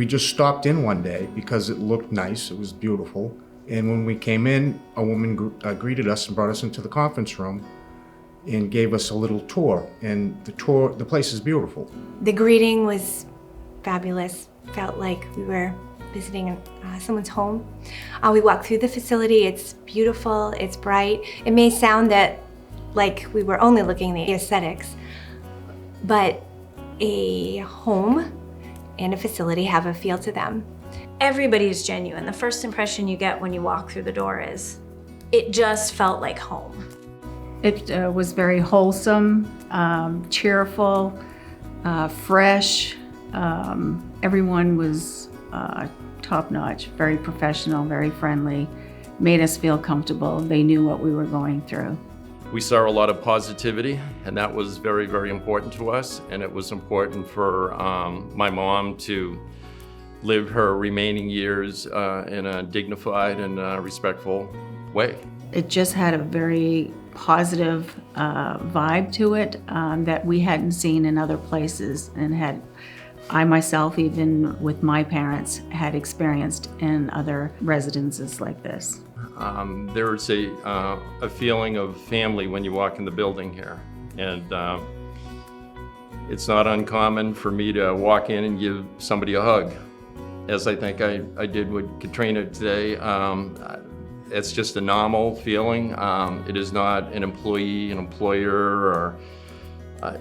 We just stopped in one day because it looked nice, it was beautiful. And when we came in, a woman greeted us and brought us into the conference room and gave us a little tour. And the place is beautiful. The greeting was fabulous. Felt like we were visiting someone's home. We walked through the facility. It's beautiful, it's bright. It may sound that like we were only looking at the aesthetics, but a home and a facility have a feel to them. Everybody's genuine. The first impression you get when you walk through the door is, it just felt like home. It was very wholesome, cheerful, fresh. Everyone was top-notch, very professional, very friendly, made us feel comfortable. They knew what we were going through. We saw a lot of positivity, and that was very, very important to us. And it was important for my mom to live her remaining years in a dignified and respectful way. It just had a very positive vibe to it that we hadn't seen in other places, and I myself, even with my parents, had experienced in other residences like this. There's a feeling of family when you walk in the building here. And it's not uncommon for me to walk in and give somebody a hug, as I think I did with Katrina today. It's just a normal feeling. It is not an employee, an employer, or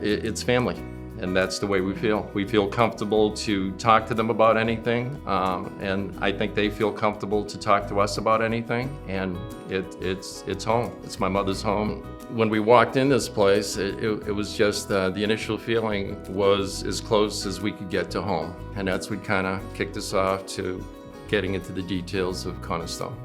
it's family. And that's the way we feel. We feel comfortable to talk to them about anything, and I think they feel comfortable to talk to us about anything, and it's home. It's my mother's home. When we walked in this place, it was just, the initial feeling was as close as we could get to home, and that's what kind of kicked us off to getting into the details of Cornerstone.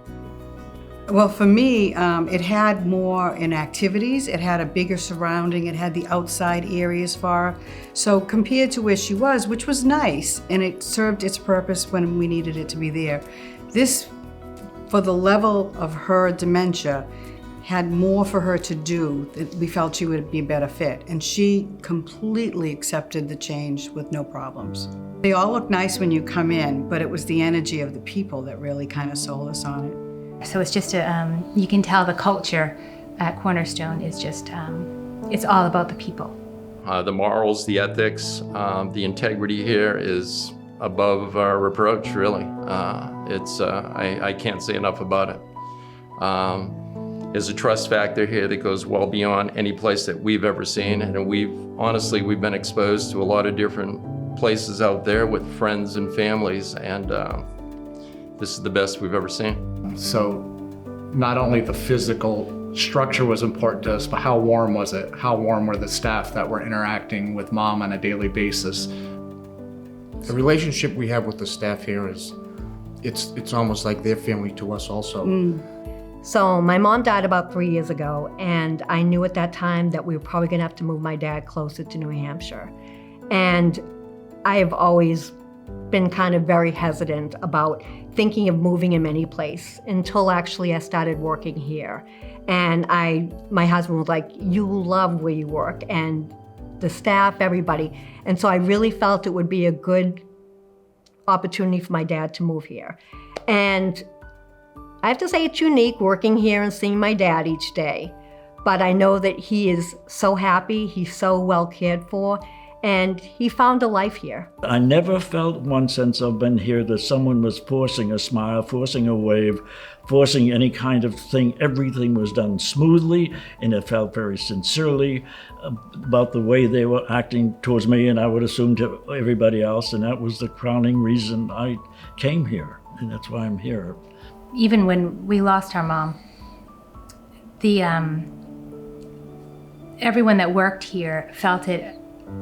Well, for me, it had more in activities. It had a bigger surrounding. It had the outside areas for her. So compared to where she was, which was nice, and it served its purpose when we needed it to be there, this, for the level of her dementia, had more for her to do. We felt she would be a better fit. And she completely accepted the change with no problems. They all look nice when you come in, but it was the energy of the people that really kind of sold us on it. So it's just you can tell the culture at Cornerstone is just, it's all about the people. The morals, the ethics, the integrity here is above reproach, really. I can't say enough about it. There's a trust factor here that goes well beyond any place that we've ever seen, and we've been exposed to a lot of different places out there with friends and families, and this is the best we've ever seen. So not only the physical structure was important to us, but how warm was it? How warm were the staff that were interacting with Mom on a daily basis? The relationship we have with the staff here it's almost like their family to us also. So my mom died about 3 years ago, and I knew at that time that we were probably gonna have to move my dad closer to New Hampshire. And I have always been kind of very hesitant about thinking of moving him any place until actually I started working here. And my husband was like, you love where you work, and the staff, everybody. And so I really felt it would be a good opportunity for my dad to move here. And I have to say it's unique working here and seeing my dad each day, but I know that he is so happy, he's so well cared for, and he found a life here. I never felt one sense of being here that someone was forcing a smile, forcing a wave, forcing any kind of thing. Everything was done smoothly, and it felt very sincerely about the way they were acting towards me, and I would assume to everybody else, and that was the crowning reason I came here, and that's why I'm here. Even when we lost our mom, everyone that worked here felt it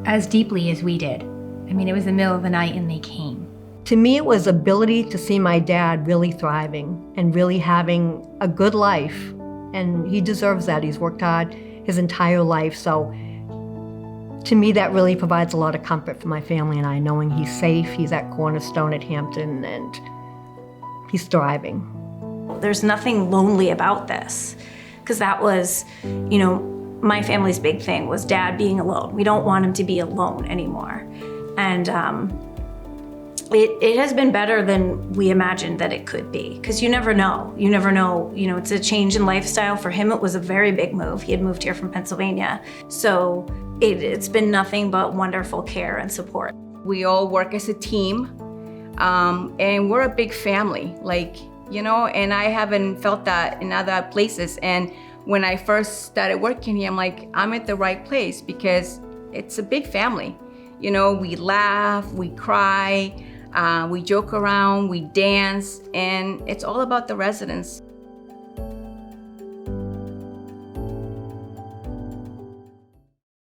as deeply as we did. I mean, it was the middle of the night and they came. To me, it was ability to see my dad really thriving and really having a good life. And he deserves that. He's worked hard his entire life. So to me, that really provides a lot of comfort for my family and I, knowing he's safe, he's at Cornerstone at Hampton, and he's thriving. There's nothing lonely about this, because that was, my family's big thing was Dad being alone. We don't want him to be alone anymore. And it has been better than we imagined that it could be, because you never know. You never know, it's a change in lifestyle. For him, it was a very big move. He had moved here from Pennsylvania. So it's been nothing but wonderful care and support. We all work as a team, and we're a big family, and I haven't felt that in other places. And when I first started working here, I'm like, I'm at the right place because it's a big family. We laugh, we cry, we joke around, we dance, and it's all about the residents.